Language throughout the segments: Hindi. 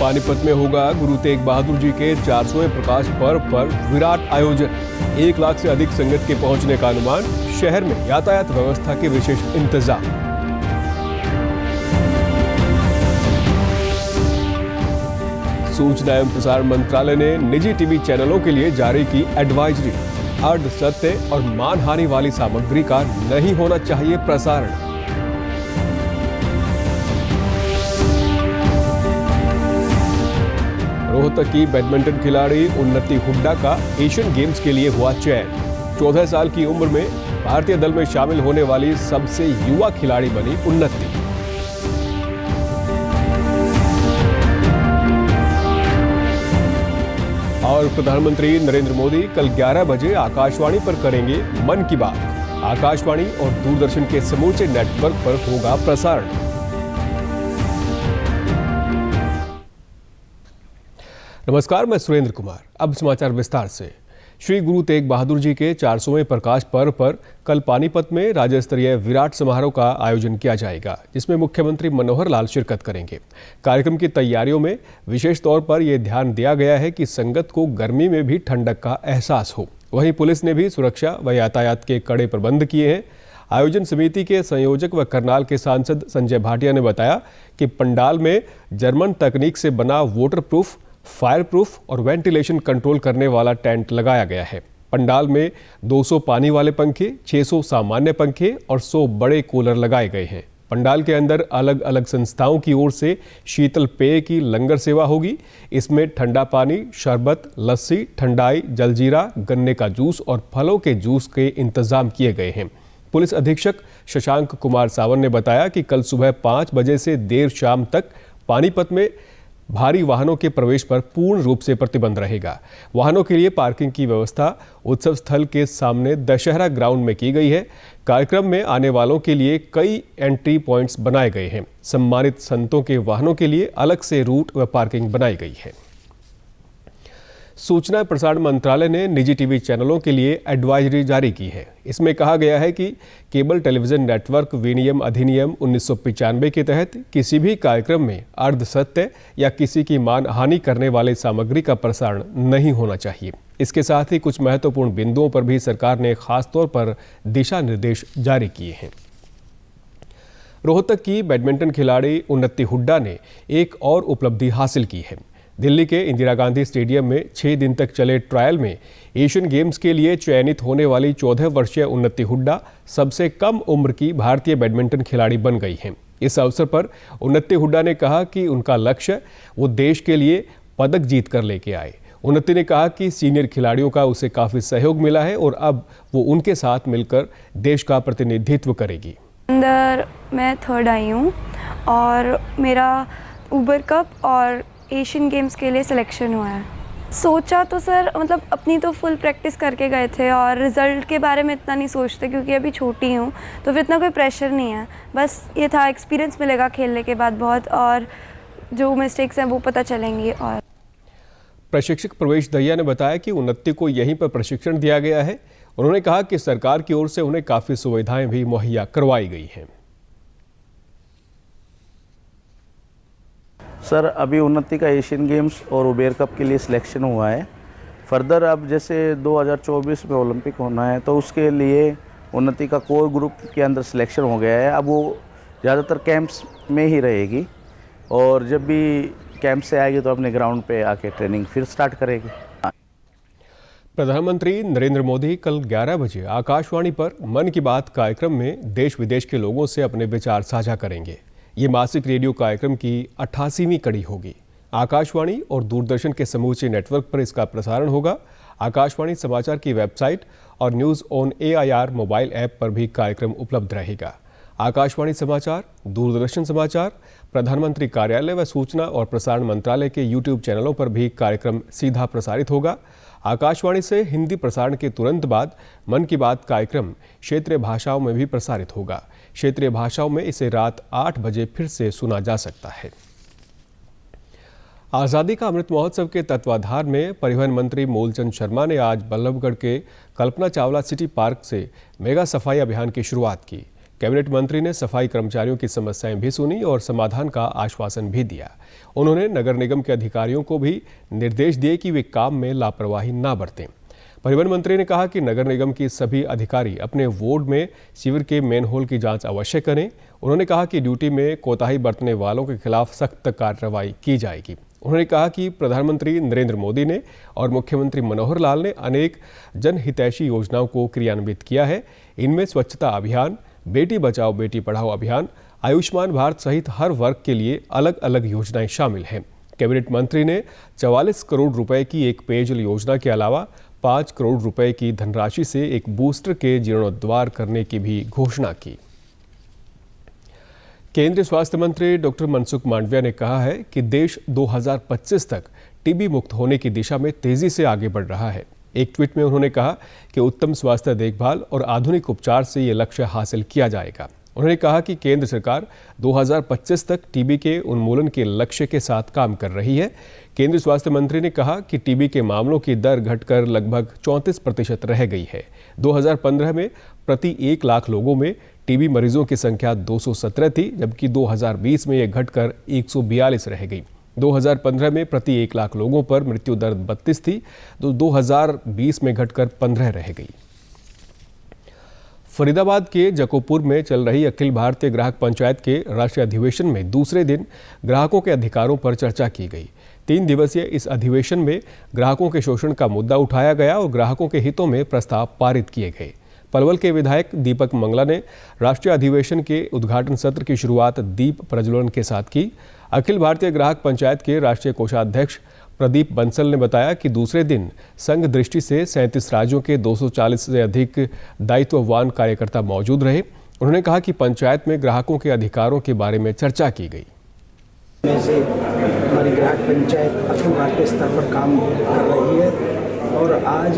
पानीपत में होगा गुरु तेग बहादुर जी के 400वें प्रकाश पर्व पर विराट आयोजन। 1 लाख से अधिक संगत के पहुंचने का अनुमान। शहर में यातायात व्यवस्था के विशेष इंतजाम। सूचना एवं प्रसारण मंत्रालय ने निजी टीवी चैनलों के लिए जारी की एडवाइजरी। अर्ध सत्य और मानहानि वाली सामग्री का नहीं होना चाहिए प्रसारण। रोहतक की बैडमिंटन खिलाड़ी उन्नति हुड्डा का एशियन गेम्स के लिए हुआ चयन। 14 साल की उम्र में भारतीय दल में शामिल होने वाली सबसे युवा खिलाड़ी बनी उन्नति। और प्रधानमंत्री नरेंद्र मोदी कल 11 बजे आकाशवाणी पर करेंगे मन की बात। आकाशवाणी और दूरदर्शन के समूचे नेटवर्क पर होगा प्रसारण। नमस्कार, मैं सुरेंद्र कुमार। अब समाचार विस्तार से। श्री गुरु तेग बहादुर जी के 400वें प्रकाश पर्व पर कल पानीपत में राज्य स्तरीय विराट समारोह का आयोजन किया जाएगा, जिसमें मुख्यमंत्री मनोहर लाल शिरकत करेंगे। कार्यक्रम की तैयारियों में विशेष तौर पर यह ध्यान दिया गया है कि संगत को गर्मी में भी ठंडक का एहसास हो। वहीं पुलिस ने भी सुरक्षा व यातायात के कड़े प्रबंध किए हैं। आयोजन समिति के संयोजक व करनाल के सांसद संजय भाटिया ने बताया कि पंडाल में जर्मन तकनीक से बना वाटर प्रूफ, फायर प्रूफ और वेंटिलेशन कंट्रोल करने वाला टेंट लगाया गया है। पंडाल में 200 पानी वाले पंखे, 600 सामान्य पंखे और 100 बड़े कूलर लगाए गए हैं। पंडाल के अंदर अलग अलग संस्थाओं की ओर से शीतल पेय की लंगर सेवा होगी। इसमें ठंडा पानी, शरबत, लस्सी, ठंडाई, जलजीरा, गन्ने का जूस और फलों के जूस के इंतजाम किए गए हैं। पुलिस अधीक्षक शशांक कुमार सावन ने बताया कि कल सुबह 5 बजे से देर शाम तक पानीपत में भारी वाहनों के प्रवेश पर पूर्ण रूप से प्रतिबंध रहेगा। वाहनों के लिए पार्किंग की व्यवस्था उत्सव स्थल के सामने दशहरा ग्राउंड में की गई है। कार्यक्रम में आने वालों के लिए कई एंट्री पॉइंट्स बनाए गए हैं। सम्मानित संतों के वाहनों के लिए अलग से रूट व पार्किंग बनाई गई है। सूचना प्रसारण मंत्रालय ने निजी टीवी चैनलों के लिए एडवाइजरी जारी की है। इसमें कहा गया है कि केबल टेलीविजन नेटवर्क विनियम अधिनियम 1995 के तहत किसी भी कार्यक्रम में अर्ध सत्य या किसी की मानहानि करने वाले सामग्री का प्रसारण नहीं होना चाहिए। इसके साथ ही कुछ महत्वपूर्ण बिंदुओं पर भी सरकार ने खास तौर पर दिशा निर्देश जारी किए हैं। रोहतक की बैडमिंटन खिलाड़ी उन्नति हुड्डा ने एक और उपलब्धि हासिल की है। दिल्ली के इंदिरा गांधी स्टेडियम में 6 दिन तक चले ट्रायल में एशियन गेम्स के लिए चयनित होने वाली 14 वर्षीय उन्नति हुड्डा सबसे कम उम्र की भारतीय बैडमिंटन खिलाड़ी बन गई हैं। इस अवसर पर उन्नति हुड्डा ने कहा कि उनका लक्ष्य वो देश के लिए पदक जीत कर लेके आए। उन्नति ने कहा कि सीनियर खिलाड़ियों का उसे काफ़ी सहयोग मिला है और अब वो उनके साथ मिलकर देश का प्रतिनिधित्व करेगी। अंदर मैं 3rd आई हूँ और मेरा उबर कप और एशियन गेम्स के लिए सिलेक्शन हुआ है। सोचा तो सर मतलब अपनी तो फुल प्रैक्टिस करके गए थे और रिज़ल्ट के बारे में इतना नहीं सोचते क्योंकि अभी छोटी हूँ, तो फिर इतना कोई प्रेशर नहीं है। बस ये था एक्सपीरियंस मिलेगा खेलने के बाद बहुत, और जो मिस्टेक्स हैं वो पता चलेंगी। और प्रशिक्षक प्रवेश दहिया ने बताया कि उन्नति को यहीं पर प्रशिक्षण दिया गया है। उन्होंने कहा कि सरकार की ओर से उन्हें काफ़ी सुविधाएं भी मुहैया करवाई गई हैं। सर, अभी उन्नति का एशियन गेम्स और उबेर कप के लिए सिलेक्शन हुआ है। फर्दर अब जैसे 2024 में ओलंपिक होना है तो उसके लिए उन्नति का कोर ग्रुप के अंदर सिलेक्शन हो गया है। अब वो ज़्यादातर कैंप्स में ही रहेगी और जब भी कैंप से आएगी तो अपने ग्राउंड पे आके ट्रेनिंग फिर स्टार्ट करेगी। प्रधानमंत्री नरेंद्र मोदी कल 11 बजे आकाशवाणी पर मन की बात कार्यक्रम में देश विदेश के लोगों से अपने विचार साझा करेंगे। ये मासिक रेडियो कार्यक्रम की 88वीं कड़ी होगी। आकाशवाणी और दूरदर्शन के समूचे नेटवर्क पर इसका प्रसारण होगा। आकाशवाणी समाचार की वेबसाइट और news on AIR mobile app पर भी कार्यक्रम उपलब्ध रहेगा। आकाशवाणी समाचार, दूरदर्शन समाचार, प्रधानमंत्री कार्यालय व सूचना और प्रसारण मंत्रालय के YouTube चैनलों पर भी कार्यक्रम सीधा प्रसारित होगा। आकाशवाणी से हिंदी प्रसारण के तुरंत बाद मन की बात कार्यक्रम क्षेत्रीय भाषाओं में भी प्रसारित होगा। क्षेत्रीय भाषाओं में इसे रात 8 बजे फिर से सुना जा सकता है। आज़ादी का अमृत महोत्सव के तत्वाधान में परिवहन मंत्री मूलचंद शर्मा ने आज बल्लभगढ़ के कल्पना चावला सिटी पार्क से मेगा सफाई अभियान की शुरुआत की। कैबिनेट मंत्री ने सफाई कर्मचारियों की समस्याएं भी सुनी और समाधान का आश्वासन भी दिया। उन्होंने नगर निगम के अधिकारियों को भी निर्देश दिए कि वे काम में लापरवाही ना बरतें। परिवहन मंत्री ने कहा कि नगर निगम की सभी अधिकारी अपने वार्ड में सीवर के मेनहोल की जांच अवश्य करें। उन्होंने कहा कि ड्यूटी में कोताही बरतने वालों के खिलाफ सख्त कार्रवाई की जाएगी। उन्होंने कहा कि प्रधानमंत्री नरेंद्र मोदी ने और मुख्यमंत्री मनोहर लाल ने अनेक जनहितैषी योजनाओं को क्रियान्वित किया है। इनमें स्वच्छता अभियान, बेटी बचाओ बेटी पढ़ाओ अभियान, आयुष्मान भारत सहित हर वर्ग के लिए अलग अलग योजनाएं शामिल हैं। कैबिनेट मंत्री ने 44 करोड़ रुपए की एक पेयजल योजना के अलावा 5 करोड़ रुपए की धनराशि से एक बूस्टर के जीर्णोद्धार करने की भी घोषणा की। केंद्रीय स्वास्थ्य मंत्री डॉक्टर मनसुख मांडविया ने कहा है कि देश 2025 तक टीबी मुक्त होने की दिशा में तेजी से आगे बढ़ रहा है। एक ट्वीट में उन्होंने कहा कि उत्तम स्वास्थ्य देखभाल और आधुनिक उपचार से ये लक्ष्य हासिल किया जाएगा। उन्होंने कहा कि केंद्र सरकार 2025 तक टीबी के उन्मूलन के लक्ष्य के साथ काम कर रही है। केंद्रीय स्वास्थ्य मंत्री ने कहा कि टीबी के मामलों की दर घटकर लगभग 34% रह गई है। 2015 में प्रति 1 लाख लोगों में टीबी मरीजों की संख्या 217 थी, जबकि 2020 में यह घटकर 142 रह गई। 2015 में प्रति 1 लाख लोगों पर मृत्यु दर 32 थी, तो 2020 में घटकर 15 रह गई। फरीदाबाद के जकोपुर में चल रही अखिल भारतीय ग्राहक पंचायत के राष्ट्रीय अधिवेशन में दूसरे दिन ग्राहकों के अधिकारों पर चर्चा की गई। 3 दिवसीय इस अधिवेशन में ग्राहकों के शोषण का मुद्दा उठाया गया और ग्राहकों के हितों में प्रस्ताव पारित किए गए। पलवल के विधायक दीपक मंगला ने राष्ट्रीय अधिवेशन के उद्घाटन सत्र की शुरुआत दीप प्रज्वलन के साथ की। अखिल भारतीय ग्राहक पंचायत के राष्ट्रीय कोषाध्यक्ष प्रदीप बंसल ने बताया कि दूसरे दिन संघ दृष्टि से 37 राज्यों के 240 से अधिक दायित्ववान कार्यकर्ता मौजूद रहे। उन्होंने कहा कि पंचायत में ग्राहकों के अधिकारों के बारे में चर्चा की गई। से हमारी ग्राहक पंचायत अखिल भारतीय स्तर पर काम कर रही है और आज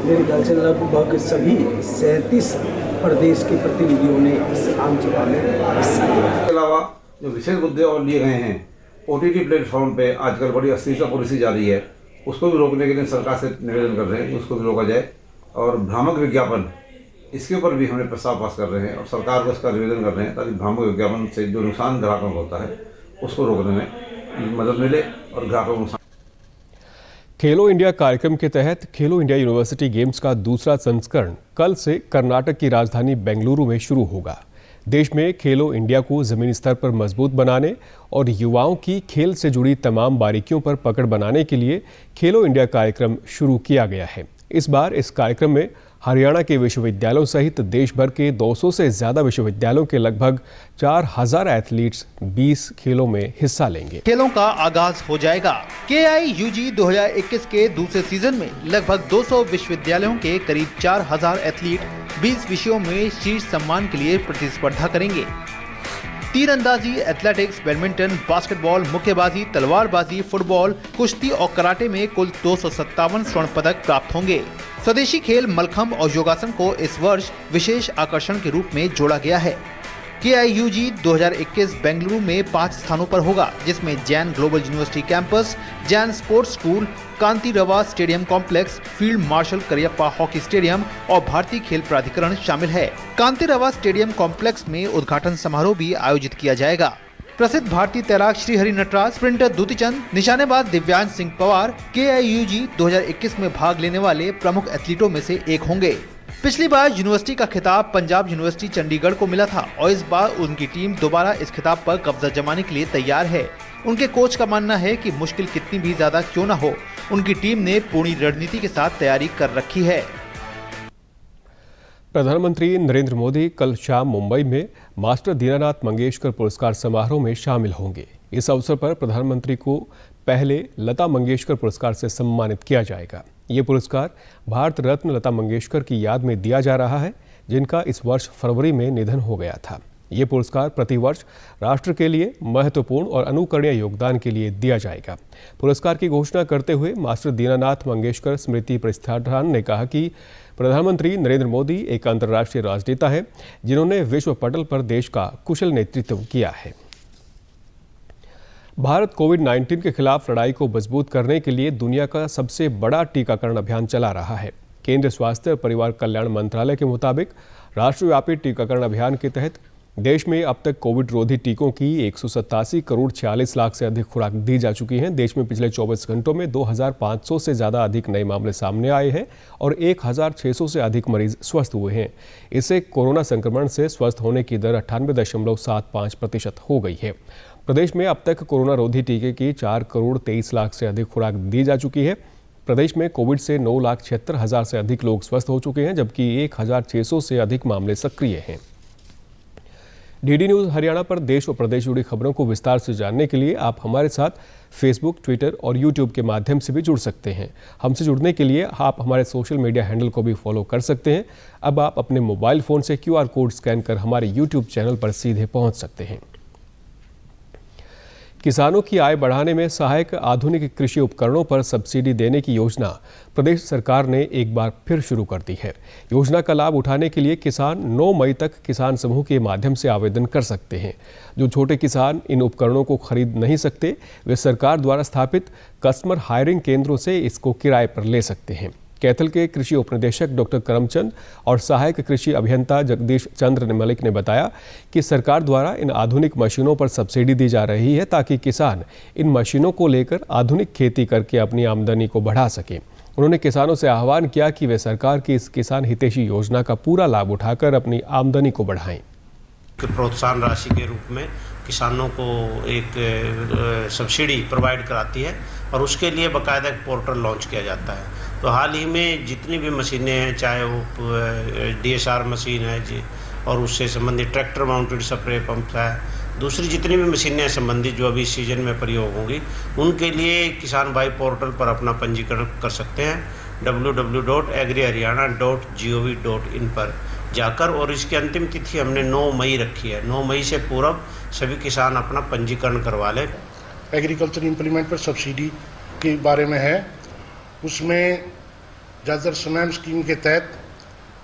मेरे ख्याल से लगभग सभी 37 प्रदेश के प्रतिनिधियों ने इस आम सभा में हिस्सा लिया। इसके अलावा जो विशेष मुद्दे और लिए गए हैं, OTT प्लेटफॉर्म पे आजकल बड़ी अश्लीलता पॉलिसी जारी है, उसको भी रोकने के लिए सरकार से निवेदन कर रहे हैं कि उसको भी रोका जाए। और भ्रामक विज्ञापन, इसके ऊपर भी हमने प्रस्ताव पास कर रहे हैं और सरकार को इसका निवेदन कर रहे हैं ताकि भ्रामक विज्ञापन से जो नुकसान ग्राहकों को होता है उसको रोकने में मदद मिले और ग्राहकों को नुकसान। खेलो इंडिया कार्यक्रम के तहत खेलो इंडिया यूनिवर्सिटी गेम्स का दूसरा संस्करण कल से कर्नाटक की राजधानी बेंगलुरु में शुरू होगा। देश में खेलो इंडिया को जमीनी स्तर पर मजबूत बनाने और युवाओं की खेल से जुड़ी तमाम बारीकियों पर पकड़ बनाने के लिए खेलो इंडिया कार्यक्रम शुरू किया गया है। इस बार इस कार्यक्रम में हरियाणा के विश्वविद्यालयों सहित देश भर के 200 से ज़्यादा विश्वविद्यालयों के लगभग 4000 एथलीट्स 20 खेलों में हिस्सा लेंगे। खेलों का आगाज हो जाएगा। KIUG 2021 के दूसरे सीजन में लगभग 200 विश्वविद्यालयों के करीब 4000 एथलीट 20 विषयों में शीर्ष सम्मान के लिए प्रतिस्पर्धा करेंगे। तीरंदाजी, एथलेटिक्स, बैडमिंटन, बास्केटबॉल, मुक्केबाजी, तलवारबाजी, फुटबॉल, कुश्ती और कराटे में कुल 257 स्वर्ण पदक प्राप्त होंगे। स्वदेशी खेल मलखंब और योगासन को इस वर्ष विशेष आकर्षण के रूप में जोड़ा गया है। KIUG 2021 बेंगलुरु में 5 स्थानों पर होगा, जिसमें Jain global university campus, Jain sports school, Kanteerava stadium complex, field marshal Cariappa hockey stadium और भारतीय खेल प्राधिकरण शामिल है। कांतिरवा स्टेडियम कॉम्प्लेक्स में उद्घाटन समारोह भी आयोजित किया जाएगा। प्रसिद्ध भारतीय तैराक श्री हरि नटराज, स्प्रिंटर दूतीचंद, निशानेबाज दिव्यांश सिंह पवार KIUG 2021 में भाग लेने वाले प्रमुख एथलीटों में से एक होंगे। पिछली बार यूनिवर्सिटी का खिताब पंजाब यूनिवर्सिटी चंडीगढ़ को मिला था और इस बार उनकी टीम दोबारा इस खिताब पर कब्जा जमाने के लिए तैयार है। उनके कोच का मानना है कि मुश्किल कितनी भी ज्यादा क्यों न हो, उनकी टीम ने पूरी रणनीति के साथ तैयारी कर रखी है। प्रधानमंत्री नरेंद्र मोदी कल शाम मुंबई में मास्टर दीनानाथ मंगेशकर पुरस्कार समारोह में शामिल होंगे। इस अवसर पर प्रधानमंत्री को पहले लता मंगेशकर पुरस्कार से सम्मानित किया जाएगा। ये पुरस्कार भारत रत्न लता मंगेशकर की याद में दिया जा रहा है, जिनका इस वर्ष फरवरी में निधन हो गया था। ये पुरस्कार प्रतिवर्ष राष्ट्र के लिए महत्वपूर्ण और अनुकरणीय योगदान के लिए दिया जाएगा। पुरस्कार की घोषणा करते हुए मास्टर दीनानाथ मंगेशकर स्मृति प्रतिष्ठान ने कहा कि प्रधानमंत्री नरेंद्र मोदी एक अंतर्राष्ट्रीय राजनेता है, जिन्होंने विश्व पटल पर देश का कुशल नेतृत्व किया है। भारत कोविड-19 के खिलाफ लड़ाई को मजबूत करने के लिए दुनिया का सबसे बड़ा टीकाकरण अभियान चला रहा है। केंद्रीय स्वास्थ्य और परिवार कल्याण मंत्रालय के मुताबिक राष्ट्रव्यापी टीकाकरण अभियान के तहत देश में अब तक कोविड रोधी टीकों की 187 करोड़ 46 लाख से अधिक खुराक दी जा चुकी हैं। देश में पिछले 24 घंटों में 2500 से ज़्यादा अधिक नए मामले सामने आए हैं और 1600 से अधिक मरीज स्वस्थ हुए हैं। इससे कोरोना संक्रमण से स्वस्थ होने की दर 98.75% हो गई है। प्रदेश में अब तक कोरोना रोधी टीके की 4 करोड़ 23 लाख से अधिक खुराक दी जा चुकी है। प्रदेश में कोविड से 9,76,000 से अधिक लोग स्वस्थ हो चुके हैं, जबकि 1,600 से अधिक मामले सक्रिय हैं। डीडी न्यूज़ हरियाणा पर देश और प्रदेश जुड़ी खबरों को विस्तार से जानने के लिए आप हमारे साथ फेसबुक, ट्विटर और यूट्यूब के माध्यम से भी जुड़ सकते हैं। हमसे जुड़ने के लिए आप हमारे सोशल मीडिया हैंडल को भी फॉलो कर सकते हैं। अब आप अपने मोबाइल फ़ोन से QR कोड स्कैन कर हमारे यूट्यूब चैनल पर सीधे पहुंच सकते हैं। किसानों की आय बढ़ाने में सहायक आधुनिक कृषि उपकरणों पर सब्सिडी देने की योजना प्रदेश सरकार ने एक बार फिर शुरू कर दी है। योजना का लाभ उठाने के लिए किसान 9 मई तक किसान समूह के माध्यम से आवेदन कर सकते हैं। जो छोटे किसान इन उपकरणों को खरीद नहीं सकते, वे सरकार द्वारा स्थापित कस्टमर हायरिंग केंद्रों से इसको किराए पर ले सकते हैं। कैथल के कृषि उपनिदेशक डॉक्टर करमचंद और सहायक कृषि अभियंता जगदीश चंद्र मलिक ने बताया कि सरकार द्वारा इन आधुनिक मशीनों पर सब्सिडी दी जा रही है ताकि किसान इन मशीनों को लेकर आधुनिक खेती करके अपनी आमदनी को बढ़ा सकें। उन्होंने किसानों से आह्वान किया कि वे सरकार की इस किसान हितैषी योजना का पूरा लाभ उठाकर अपनी आमदनी को बढ़ाएं। प्रोत्साहन राशि के रूप में किसानों को एक सब्सिडी प्रोवाइड कराती है और उसके लिए बाकायदा एक पोर्टल लॉन्च किया जाता है। तो हाल ही में जितनी भी मशीनें हैं, चाहे वो DSR मशीन है जी और उससे संबंधित ट्रैक्टर माउंटेड स्प्रे पंप है, दूसरी जितनी भी मशीनें संबंधित जो अभी सीजन में प्रयोग होंगी, उनके लिए किसान भाई पोर्टल पर अपना पंजीकरण कर सकते हैं www.agriharyana.gov.in पर जाकर। और इसकी अंतिम तिथि हमने 9 मई रखी है। 9 मई से पूर्व सभी किसान अपना पंजीकरण करवा लें। एग्रीकल्चर इम्प्लीमेंट पर सब्सिडी के बारे में है, उसमें ज़्यादातर समय स्कीम के तहत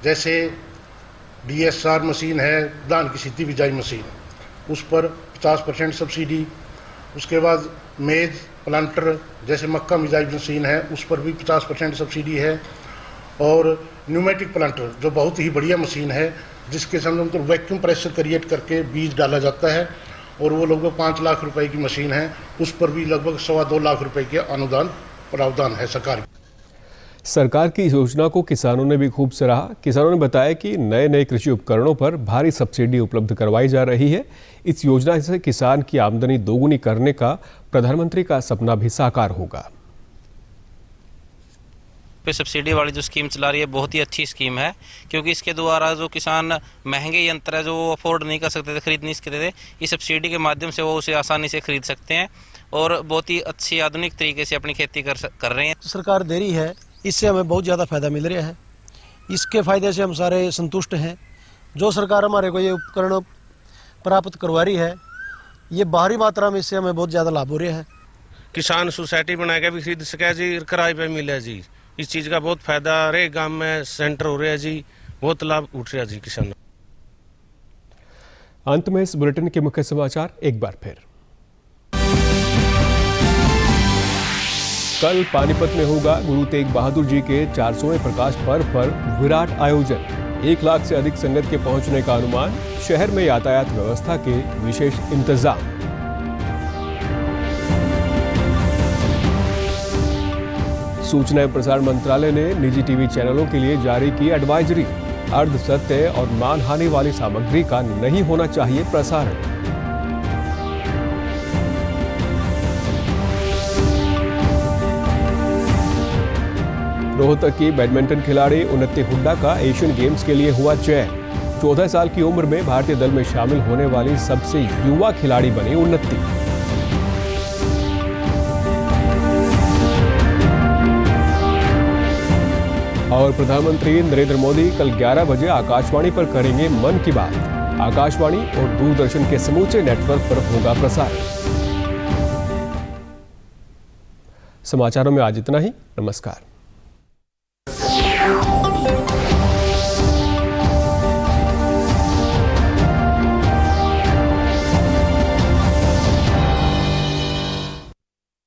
जैसे DSR मशीन है, धान की सीधी बिजाई मशीन, उस पर 50% सब्सिडी। उसके बाद मेज प्लांटर जैसे मक्का बिजाई मशीन है, उस पर भी 50% सब्सिडी है। और न्यूमेटिक प्लांटर जो बहुत ही बढ़िया मशीन है, जिसके सामने तो वैक्यूम प्रेशर क्रिएट करके बीज डाला जाता है और वो लगभग 5 लाख रुपए की मशीन है, उस पर भी लगभग 2.25 लाख रुपए के अनुदान प्रावधान है सरकार। सरकार की इस योजना को किसानों ने भी खूब सराहा। किसानों ने बताया कि नए नए कृषि उपकरणों पर भारी सब्सिडी उपलब्ध करवाई जा रही है। इस योजना से किसान की आमदनी दोगुनी करने का प्रधानमंत्री का सपना भी साकार होगा। पे सब्सिडी वाली जो स्कीम चला रही है बहुत ही अच्छी स्कीम है, क्योंकि इसके द्वारा जो किसान महंगे यंत्र है जो वो अफोर्ड नहीं कर सकते थे, खरीद नहीं सकते थे, इस सब्सिडी के माध्यम से वो उसे आसानी से खरीद सकते हैं और बहुत ही अच्छी आधुनिक तरीके से अपनी खेती कर रहे हैं। सरकार दे रही है, इससे हमें बहुत ज़्यादा फायदा मिल रहा है। इसके फायदे से हम सारे संतुष्ट हैं। जो सरकार हमारे को ये उपकरण प्राप्त करवा रही है, ये बाहरी मात्रा में इससे हमें बहुत ज़्यादा लाभ हो रहा है। किसान सोसाइटी बनाएगा भी खरीद सके जी, किराए पे मिले जी, इस चीज़ का बहुत फायदा हर गांव में सेंटर हो रहा है जी, बहुत लाभ उठ रहा है जी किसानों। अंत में इस बुलेटिन के मुख्य समाचार एक बार फिर। कल पानीपत में होगा गुरु तेग बहादुर जी के 400वें प्रकाश पर्व पर विराट आयोजन। 1 लाख से अधिक संगत के पहुंचने का अनुमान। शहर में यातायात व्यवस्था के विशेष इंतजाम। सूचना एवं प्रसारण मंत्रालय ने निजी टीवी चैनलों के लिए जारी की एडवाइजरी। अर्ध सत्य और मानहानि वाली सामग्री का नहीं होना चाहिए प्रसारण। रोहतक की बैडमिंटन खिलाड़ी उन्नति हुड्डा का एशियन गेम्स के लिए हुआ चयन। 14 साल की उम्र में भारतीय दल में शामिल होने वाली सबसे युवा खिलाड़ी बनी उन्नति। और प्रधानमंत्री नरेंद्र मोदी कल 11 बजे आकाशवाणी पर करेंगे मन की बात। आकाशवाणी और दूरदर्शन के समूचे नेटवर्क पर होगा प्रसारण। समाचारों में आज इतना ही। नमस्कार।